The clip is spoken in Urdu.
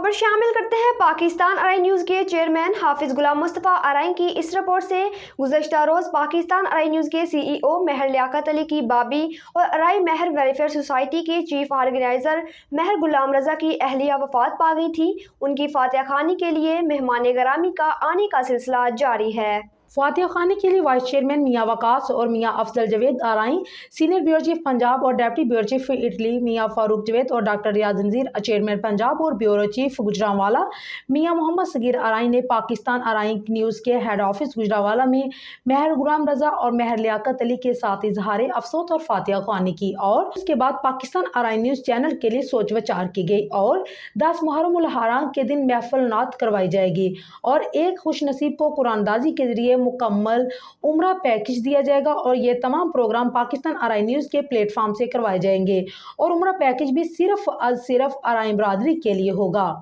خبر شامل کرتے ہیں پاکستان ارائی نیوز کے چیئرمین حافظ غلام مصطفیٰ ارائی کی اس رپورٹ سے گزشتہ روز پاکستان ارائی نیوز کے سی ای او مہر لیاقت علی کی بابی اور ارائی مہر ویلفیئر سوسائٹی کے چیف آرگنائزر مہر غلام رضا کی اہلیہ وفات پا گئی تھی۔ ان کی فاتحہ خوانی کے لیے مہمان گرامی کا آنے کا سلسلہ جاری ہے۔ فاتحہ خوانی کے لیے وائس چیئرمین میاں وقاص اور Mian Afzal Javed Arai, senior bureau chief Punjab اور deputy bureau chief Italy Mian Farooq Javed اور ڈاکٹر ریاض نذیر، چیئرمین پنجاب اور بیورو چیف گوجرانوالا میاں محمد صغیر ارائی نے پاکستان ارائی نیوز کے ہیڈ آفس گوجرانوالا میں مہر غلام رضا اور مہر لیاقت علی کے ساتھ اظہار افسوس اور فاتحہ خوانی کی، اور اس کے بعد پاکستان ارائی نیوز چینل کے لیے سوچ وچار کی گئی اور 10 محرم الحرام کے دن محفل نعت کروائی جائے گی اور ایک خوش نصیب کو قرآن اندازی کے ذریعے مکمل عمرہ پیکج دیا جائے گا، اور یہ تمام پروگرام پاکستان ارائی نیوز کے پلیٹ فارم سے کروائے جائیں گے اور عمرہ پیکج بھی صرف ارائی برادری کے لیے ہوگا۔